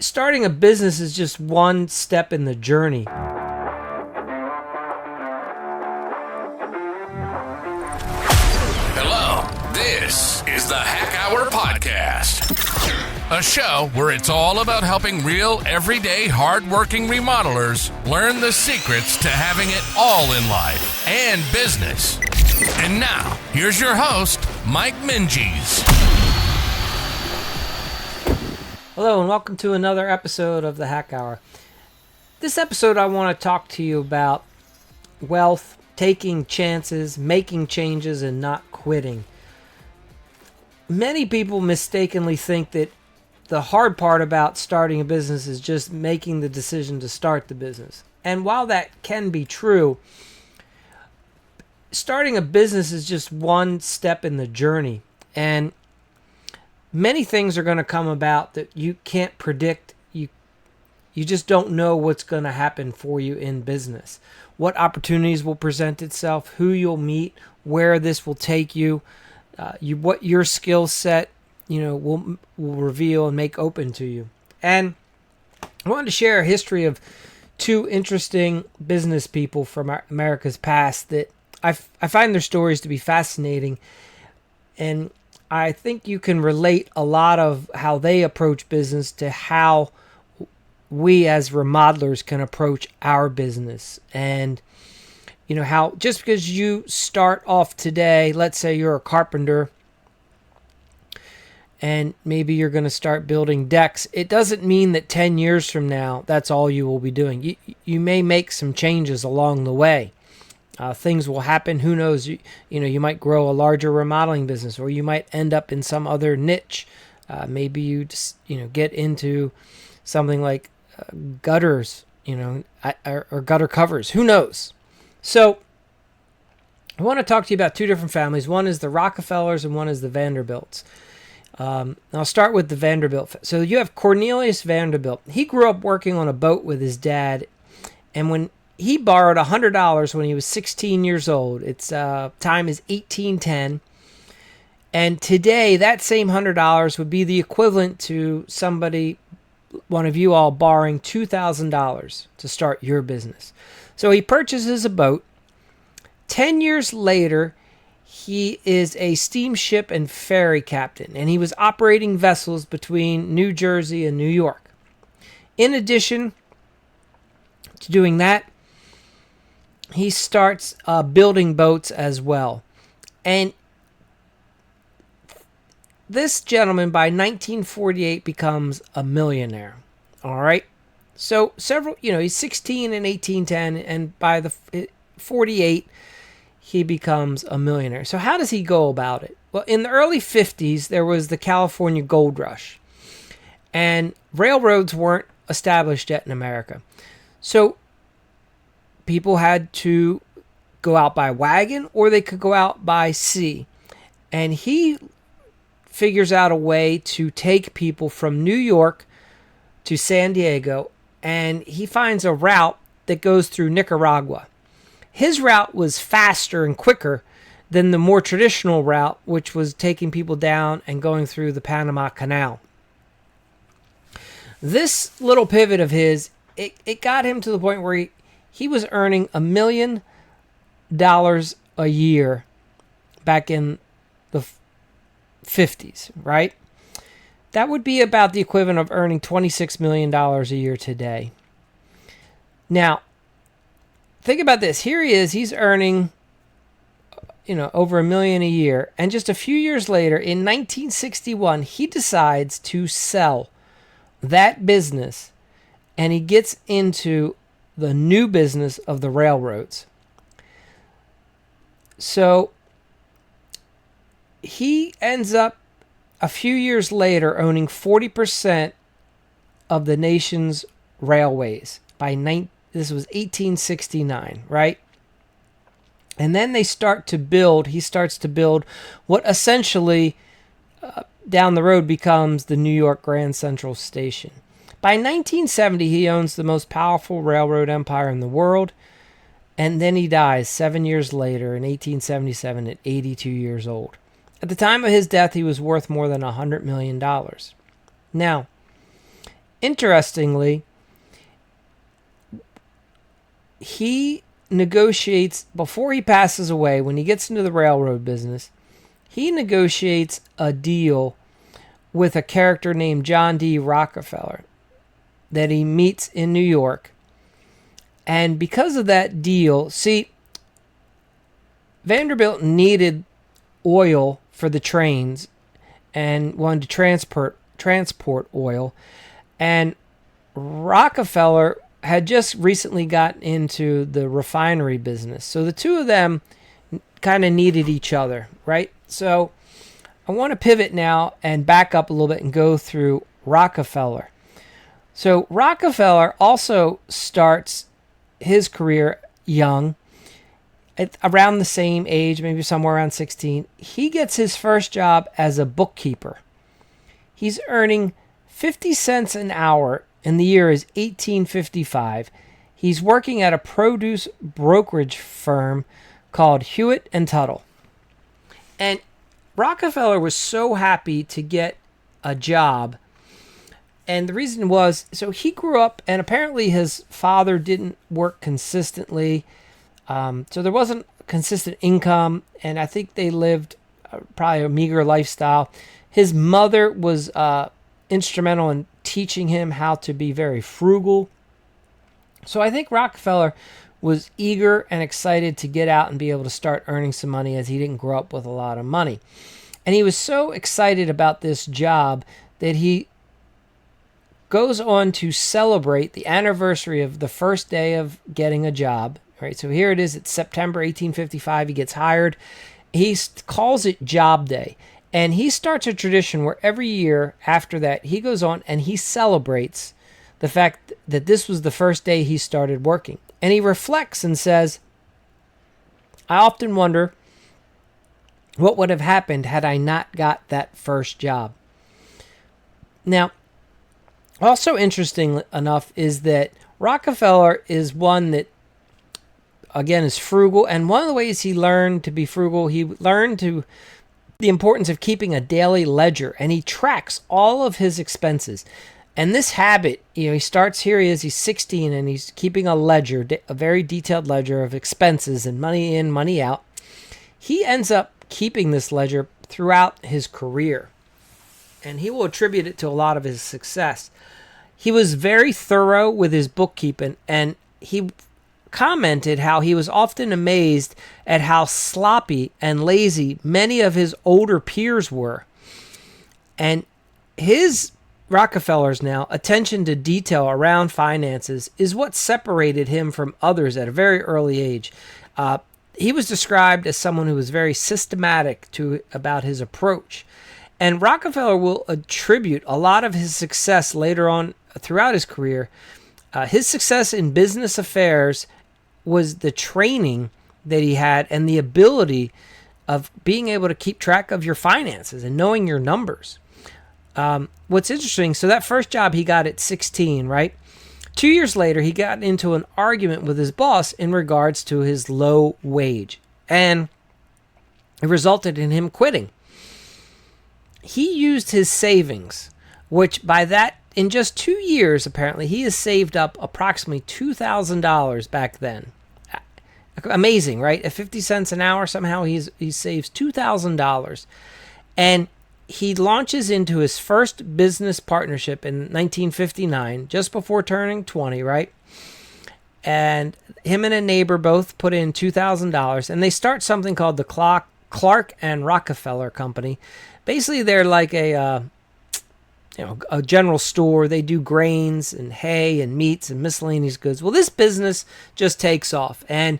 starting a business is just one step in the journey. Hello, this is the Hack Hour Podcast, a show where it's all about helping real, everyday, hard-working remodelers learn the secrets to having it all in life and business. And now, here's your host, Mike Minges. Hello and welcome to another episode of the Hack Hour. This episode I want to talk to you about wealth, taking chances, making changes, and not quitting. Many people mistakenly think that the hard part about starting a business is just making the decision to start the business. And while that can be true, starting a business is just one step in the journey. And many things are going to come about that you can't predict. You just don't know what's going to happen for you in business. What opportunities will present itself, who you'll meet, where this will take you, what your skill set, will reveal and make open to you. And I wanted to share a history of two interesting business people from America's past that I find their stories to be fascinating, and I think you can relate a lot of how they approach business to how we as remodelers can approach our business. And how just because you start off today, let's say you're a carpenter and maybe you're going to start building decks, it doesn't mean that 10 years from now that's all you will be doing. You may make some changes along the way. Things will happen. Who knows? You might grow a larger remodeling business, or you might end up in some other niche. Maybe you just get into something like gutters, or gutter covers. Who knows? So I want to talk to you about two different families. One is the Rockefellers, and one is the Vanderbilts. I'll start with the Vanderbilt. So you have Cornelius Vanderbilt. He grew up working on a boat with his dad, and when he borrowed $100 when he was 16 years old. Its time is 1810. And today, that same $100 would be the equivalent to one of you all, borrowing $2,000 to start your business. So he purchases a boat. 10 years later, he is a steamship and ferry captain, and he was operating vessels between New Jersey and New York. In addition to doing that, he starts building boats as well. And this gentleman, by 1948, becomes a millionaire. All right? So he's 16 in 1810, and by the 48, he becomes a millionaire. So how does he go about it? Well, in the early 50s, there was the California Gold Rush, and railroads weren't established yet in America. So people had to go out by wagon, or they could go out by sea. And he figures out a way to take people from New York to San Diego, and he finds a route that goes through Nicaragua. His route was faster and quicker than the more traditional route, which was taking people down and going through the Panama Canal. This little pivot of his, it got him to the point where he was earning $1 million a year back in the 50s, right? That would be about the equivalent of earning $26 million a year today. Now, think about this. Here he is. He's earning, over $1 million a year. And just a few years later, in 1961, he decides to sell that business, and he gets into the new business of the railroads. So he ends up a few years later owning 40% of the nation's railways. This was 1869, right? And then he starts to build what essentially down the road becomes the New York Grand Central Station. By 1970, he owns the most powerful railroad empire in the world, and then he dies 7 years later in 1877 at 82 years old. At the time of his death, he was worth more than $100 million. Now, interestingly, he negotiates, before he passes away, when he gets into the railroad business, he negotiates a deal with a character named John D. Rockefeller that he meets in New York. And because of that deal, see, Vanderbilt needed oil for the trains and wanted to transport oil. And Rockefeller had just recently gotten into the refinery business. So the two of them kind of needed each other, right? So I want to pivot now and back up a little bit and go through Rockefeller. So Rockefeller also starts his career young, at around the same age, maybe somewhere around 16. He gets his first job as a bookkeeper. He's earning 50 cents an hour, and the year is 1855. He's working at a produce brokerage firm called Hewitt and Tuttle. And Rockefeller was so happy to get a job. And the reason was, so he grew up, and apparently his father didn't work consistently. So there wasn't consistent income, and I think they lived probably a meager lifestyle. His mother was instrumental in teaching him how to be very frugal. So I think Rockefeller was eager and excited to get out and be able to start earning some money, as he didn't grow up with a lot of money. And he was so excited about this job that he goes on to celebrate the anniversary of the first day of getting a job. Right, so here it is. It's September 1855. He gets hired. He calls it Job Day. And he starts a tradition where every year after that, he goes on and he celebrates the fact that this was the first day he started working. And he reflects and says, I often wonder what would have happened had I not got that first job. Now, also interesting enough is that Rockefeller is one that, again, is frugal. And one of the ways he learned to be frugal, he learned the importance of keeping a daily ledger, and he tracks all of his expenses. And this habit, he starts here, he's 16, and he's keeping a ledger, a very detailed ledger of expenses and money in, money out. He ends up keeping this ledger throughout his career, and he will attribute it to a lot of his success. He was very thorough with his bookkeeping, and he commented how he was often amazed at how sloppy and lazy many of his older peers were. And his, Rockefeller's now, attention to detail around finances is what separated him from others at a very early age. He was described as someone who was very systematic about his approach. And Rockefeller will attribute a lot of his success later on throughout his career. His success in business affairs was the training that he had and the ability of being able to keep track of your finances and knowing your numbers. What's interesting, so that first job he got at 16, right? 2 years later, he got into an argument with his boss in regards to his low wage, and it resulted in him quitting. He used his savings, which by that, in just 2 years, apparently, he has saved up approximately $2,000 back then. Amazing, right? At 50 cents an hour, somehow he saves $2,000. And he launches into his first business partnership in 1959, just before turning 20, right? And him and a neighbor both put in $2,000, and they start something called the Clark and Rockefeller Company. Basically, they're like a general store. They do grains and hay and meats and miscellaneous goods. Well, this business just takes off, and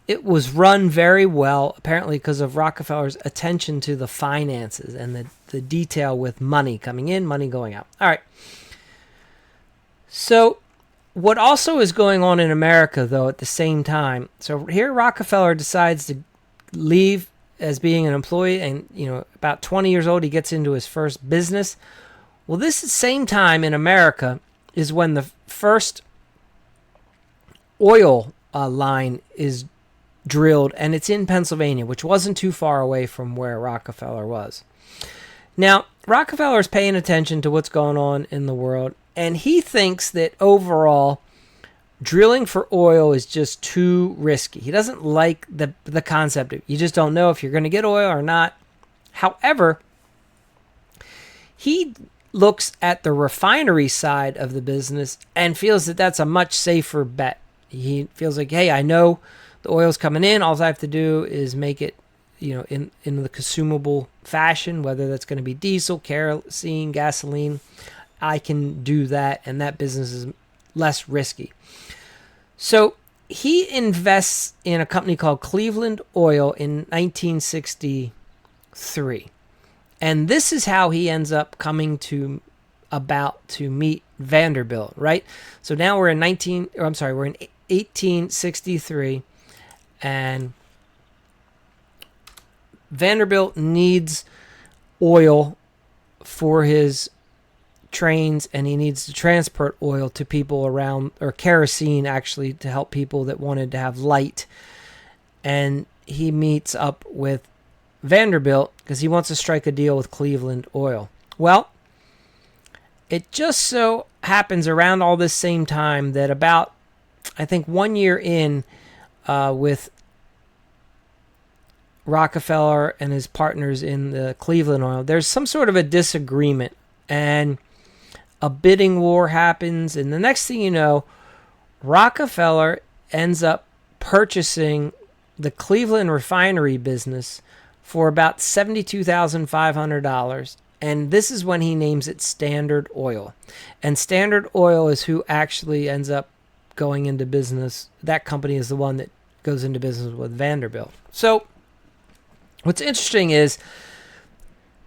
it was run very well, apparently because of Rockefeller's attention to the finances and the detail with money coming in, money going out. All right. So what also is going on in America, though, at the same time, so here Rockefeller decides to leave as being an employee, and, about 20 years old, he gets into his first business. Well, this same time in America is when the first oil line is drilled, and it's in Pennsylvania, which wasn't too far away from where Rockefeller was. Now, Rockefeller is paying attention to what's going on in the world, And he thinks that overall, drilling for oil is just too risky. He doesn't like the concept of you just don't know if you're going to get oil or not. However, he looks at the refinery side of the business and feels that that's a much safer bet. He feels like, hey, I know the oil's coming in. All I have to do is make it, in the consumable fashion, whether that's going to be diesel, kerosene, gasoline. I can do that, and that business is less risky. So he invests in a company called Cleveland Oil in 1963. And this is how he ends up coming to meet Vanderbilt, right? So now we're in 1863, and Vanderbilt needs oil for his trains, and he needs to transport oil to people around, or kerosene actually, to help people that wanted to have light. And he meets up with Vanderbilt because he wants to strike a deal with Cleveland Oil. Well, it just so happens around all this same time that about, I think, 1 year in with Rockefeller and his partners in the Cleveland Oil, there's some sort of a disagreement, and a bidding war happens. And the next thing you know, Rockefeller ends up purchasing the Cleveland refinery business for about $72,500. And this is when he names it Standard Oil. And Standard Oil is who actually ends up going into business. That company is the one that goes into business with Vanderbilt. So what's interesting is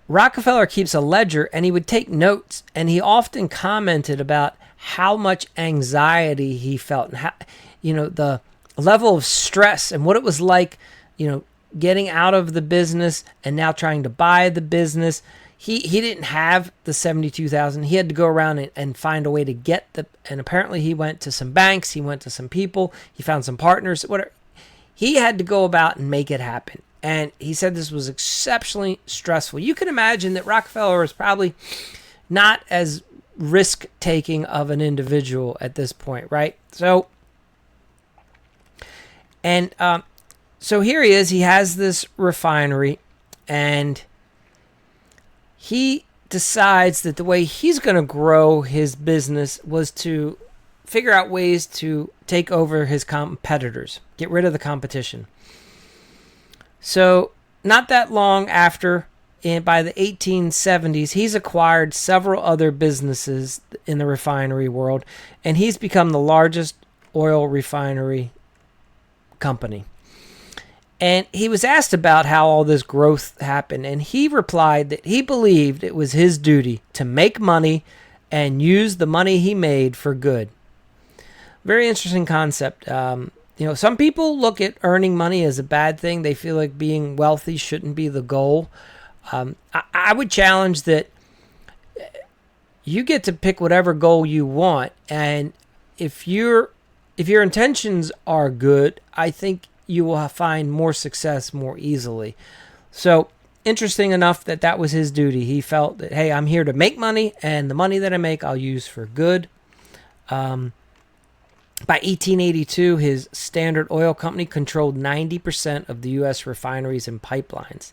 Rockefeller keeps a ledger, and he would take notes, and he often commented about how much anxiety he felt, and how, the level of stress and what it was like, getting out of the business and now trying to buy the business. He didn't have the $72,000. He had to go around and find a way to get and apparently he went to some banks, he went to some people, he found some partners, whatever. He had to go about and make it happen. And he said this was exceptionally stressful. You can imagine that Rockefeller was probably not as risk-taking of an individual at this point, right? So here he is. He has this refinery, and he decides that the way he's going to grow his business was to figure out ways to take over his competitors, get rid of the competition. So not that long after, by the 1870s, he's acquired several other businesses in the refinery world, and he's become the largest oil refinery company. And he was asked about how all this growth happened, and he replied that he believed it was his duty to make money and use the money he made for good. Very interesting concept. Some people look at earning money as a bad thing. They feel like being wealthy shouldn't be the goal. I would challenge that you get to pick whatever goal you want, and if your intentions are good, I think you will find more success more easily. So interesting enough that was his duty. He felt that, hey, I'm here to make money, and the money that I make I'll use for good. By 1882, his Standard Oil Company controlled 90% of the U.S. refineries and pipelines.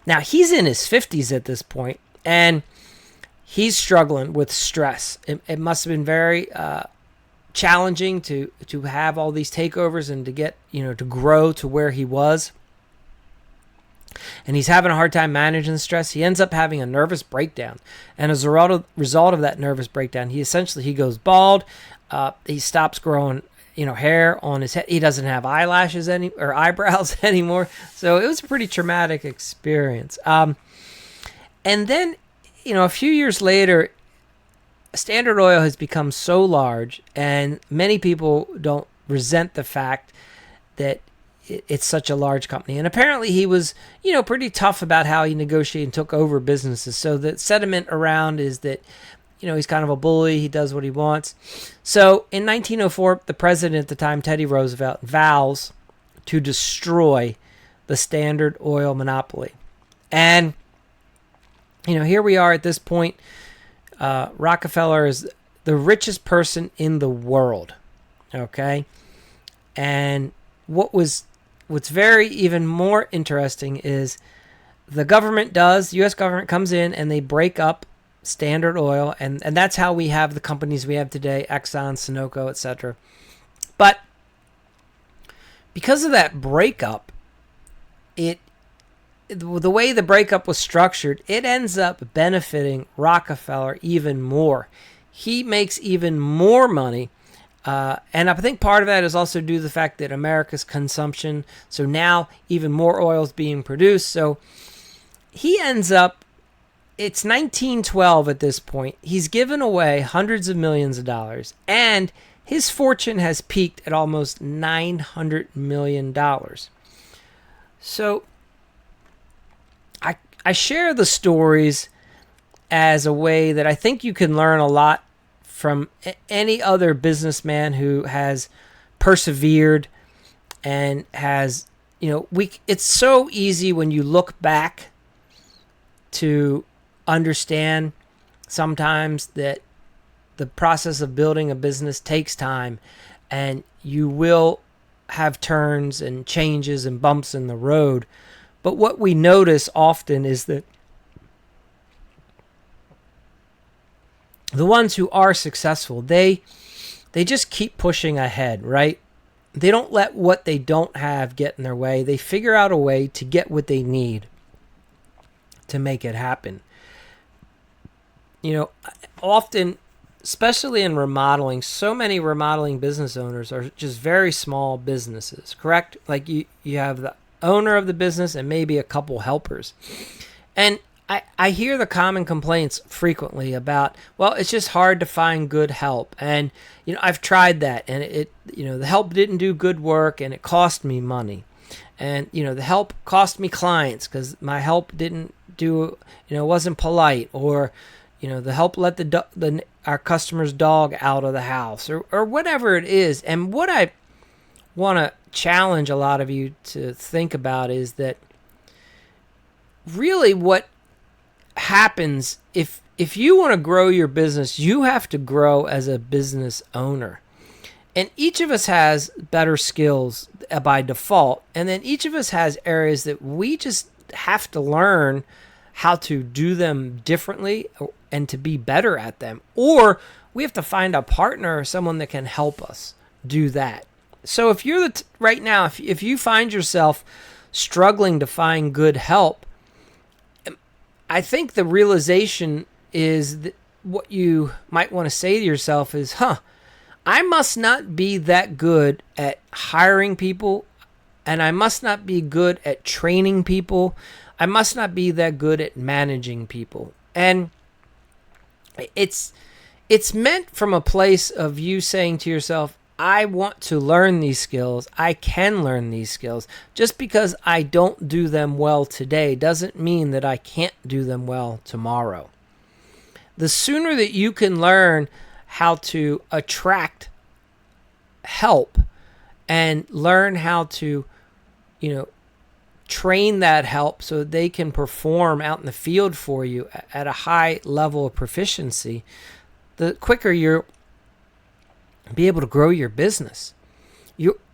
Now, he's in his 50s at this point, and he's struggling with stress. It must have been very challenging to have all these takeovers and to get, to grow to where he was. And he's having a hard time managing the stress. He ends up having a nervous breakdown. And as a result of that nervous breakdown, he goes bald. He stops growing, hair on his head. He doesn't have eyelashes or eyebrows anymore. So it was a pretty traumatic experience. And then, a few years later, Standard Oil has become so large, and many people don't resent the fact that it's such a large company. And apparently he was, pretty tough about how he negotiated and took over businesses. So the sentiment around is that, he's kind of a bully. He does what he wants. So in 1904, the president at the time, Teddy Roosevelt, vows to destroy the Standard Oil monopoly. And, here we are at this point. Rockefeller is the richest person in the world. Okay? And what's very even more interesting is the U.S. government comes in and they break up Standard Oil, and that's how we have the companies we have today, Exxon, Sunoco, etc. But because of that breakup, the way the breakup was structured, it ends up benefiting Rockefeller even more. He makes even more money. And I think part of that is also due to the fact that America's consumption, so now even more oil is being produced. So he ends up, it's 1912 at this point. He's given away hundreds of millions of dollars, and his fortune has peaked at almost $900 million. So I share the stories as a way that I think you can learn a lot from any other businessman who has persevered and has, it's so easy when you look back to understand sometimes that the process of building a business takes time, and you will have turns and changes and bumps in the road. But what we notice often is that the ones who are successful, they just keep pushing ahead, right? They don't let what they don't have get in their way. They figure out a way to get what they need to make it happen. Often, especially in remodeling, so many remodeling business owners are just very small businesses, correct? Like you have the owner of the business and maybe a couple helpers. And I hear the common complaints frequently about, well, it's just hard to find good help. And, I've tried that, and the help didn't do good work, and it cost me money. And, the help cost me clients because my help didn't do, wasn't polite, or, the help let our customer's dog out of the house, or whatever it is. And what I want to challenge a lot of you to think about is that really what happens if you want to grow your business, you have to grow as a business owner. And each of us has better skills by default, and then each of us has areas that we just have to learn how to do them differently and to be better at them, or we have to find a partner or someone that can help us do that. So if you're right now, if you find yourself struggling to find good help, I think the realization is that what you might want to say to yourself is, I must not be that good at hiring people, and I must not be good at training people. I must not be that good at managing people. And it's meant from a place of you saying to yourself, I want to learn these skills. I can learn these skills. Just because I don't do them well today doesn't mean that I can't do them well tomorrow. The sooner that you can learn how to attract help and learn how to, train that help so they can perform out in the field for you at a high level of proficiency, the quicker you're be able to grow your business.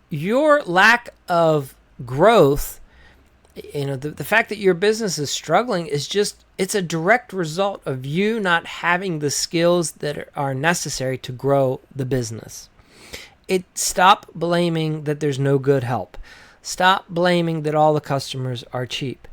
Your lack of growth, the fact that your business is struggling is it's a direct result of you not having the skills that are necessary to grow the business. Stop blaming that there's no good help. Stop blaming that all the customers are cheap.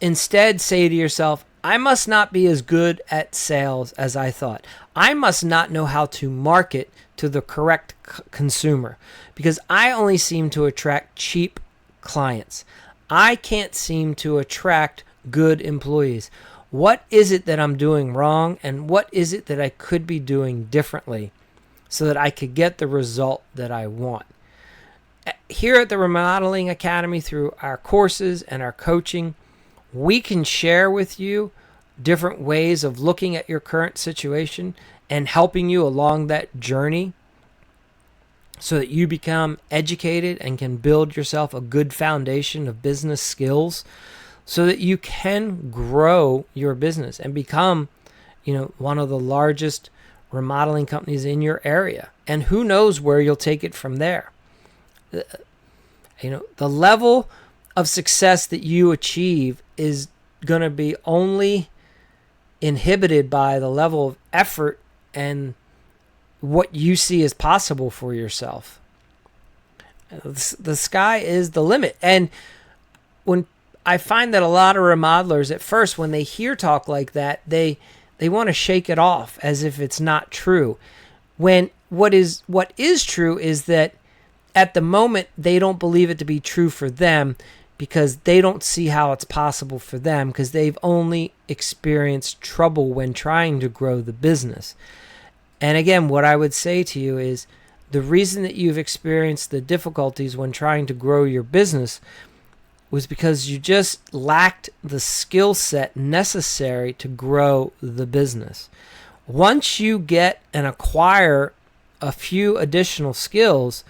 Instead, say to yourself, I must not be as good at sales as I thought. I must not know how to market to the correct consumer because I only seem to attract cheap clients. I can't seem to attract good employees. What is it that I'm doing wrong, and what is it that I could be doing differently so that I could get the result that I want? Here at the Remodeling Academy, through our courses and our coaching, we can share with you different ways of looking at your current situation and helping you along that journey so that you become educated and can build yourself a good foundation of business skills so that you can grow your business and become, one of the largest remodeling companies in your area. And who knows where you'll take it from there. The level of success that you achieve is going to be only inhibited by the level of effort and what you see as possible for yourself. The sky is the limit. And when I find that a lot of remodelers at first, when they hear talk like that, they want to shake it off as if it's not true. When what is true is that at the moment they don't believe it to be true for them, because they don't see how it's possible for them, because they've only experienced trouble when trying to grow the business. And again, what I would say to you is the reason that you've experienced the difficulties when trying to grow your business was because you just lacked the skill set necessary to grow the business. Once you get and acquire a few additional skills,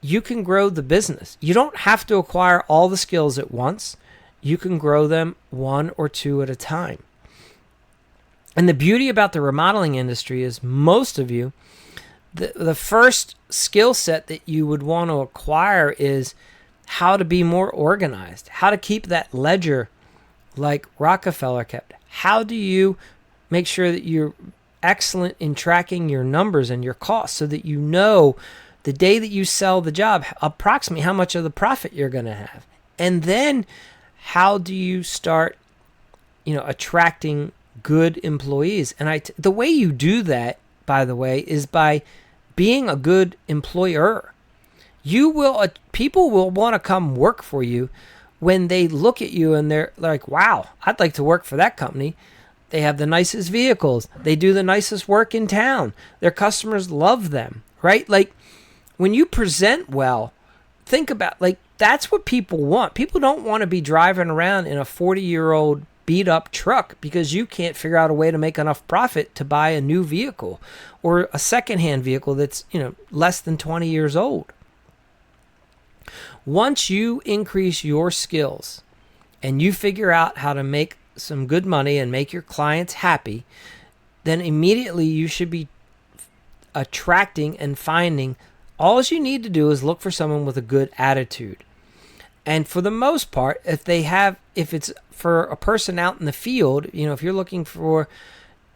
you can grow the business. You don't have to acquire all the skills at once. You can grow them one or two at a time. And the beauty about the remodeling industry is most of you, the first skill set that you would want to acquire is how to be more organized, how to keep that ledger like Rockefeller kept. How do you make sure that you're excellent in tracking your numbers and your costs so that you know the day that you sell the job, approximately how much of the profit you're going to have? And then how do you start, attracting good employees? And the way you do that, by the way, is by being a good employer. People will want to come work for you when they look at you and they're like, wow, I'd like to work for that company. They have the nicest vehicles. They do the nicest work in town. Their customers love them, right? Like, when you present well, think about, that's what people want. People don't want to be driving around in a 40-year-old beat up truck because you can't figure out a way to make enough profit to buy a new vehicle or a secondhand vehicle that's, less than 20 years old. Once you increase your skills and you figure out how to make some good money and make your clients happy, then immediately you should be attracting and finding. All you need to do is look for someone with a good attitude. And for the most part, if it's for a person out in the field, if you're looking for,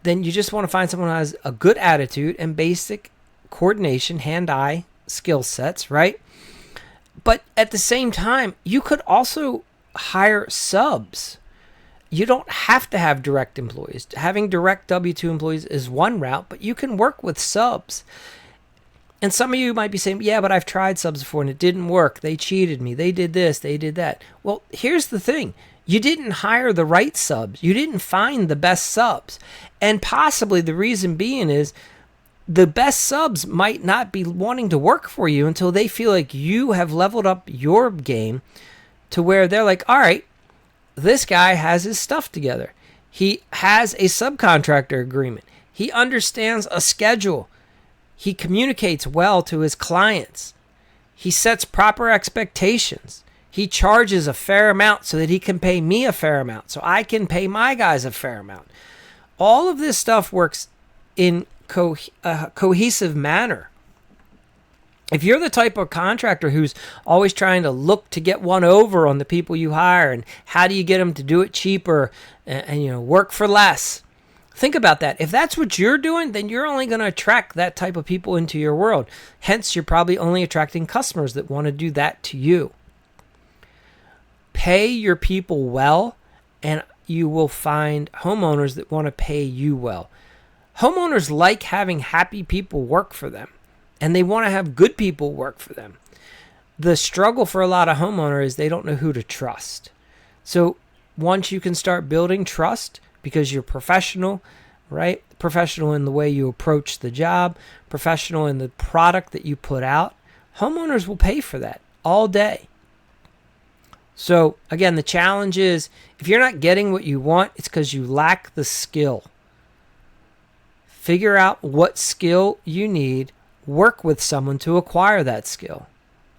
then you just want to find someone who has a good attitude and basic coordination, hand-eye skill sets, right? But at the same time, you could also hire subs. You don't have to have direct employees. Having direct W-2 employees is one route, but you can work with subs. And some of you might be saying, yeah, but I've tried subs before and it didn't work. They cheated me. They did this. They did that. Well, here's the thing. You didn't hire the right subs. You didn't find the best subs. And possibly the reason being is the best subs might not be wanting to work for you until they feel like you have leveled up your game to where they're like, all right, this guy has his stuff together. He has a subcontractor agreement. He understands a schedule. He communicates well to his clients. He sets proper expectations. He charges a fair amount so that he can pay me a fair amount, so I can pay my guys a fair amount. All of this stuff works in a cohesive manner. If you're the type of contractor who's always trying to look to get one over on the people you hire, and how do you get them to do it cheaper and work for less, think about that. If that's what you're doing, then you're only going to attract that type of people into your world. Hence, you're probably only attracting customers that want to do that to you. Pay your people well, and you will find homeowners that want to pay you well. Homeowners like having happy people work for them, and they want to have good people work for them. The struggle for a lot of homeowners is they don't know who to trust. So once you can start building trust, because you're professional, right? Professional in the way you approach the job, professional in the product that you put out, homeowners will pay for that all day. So again, the challenge is if you're not getting what you want, it's because you lack the skill. Figure out what skill you need, work with someone to acquire that skill.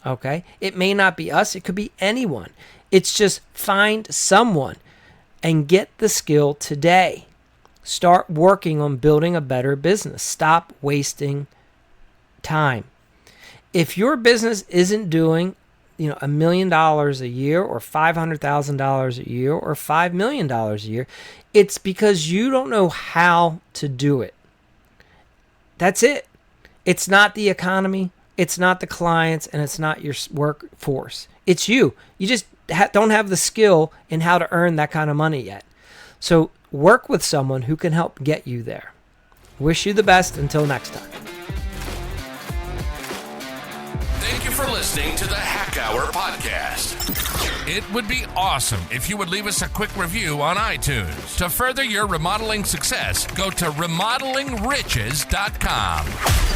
Okay? It may not be us, it could be anyone. It's just find someone and get the skill today. Start working on building a better business. Stop wasting time. If your business isn't doing, $1 million a year or $500,000 a year or $5 million a year, it's because you don't know how to do it. That's it. It's not the economy, it's not the clients, and it's not your workforce. It's you. You just don't have the skill in how to earn that kind of money yet. So work with someone who can help get you there. Wish you the best until next time. Thank you for listening to the Hack Hour podcast. It would be awesome if you would leave us a quick review on iTunes. To further your remodeling success, go to remodelingriches.com.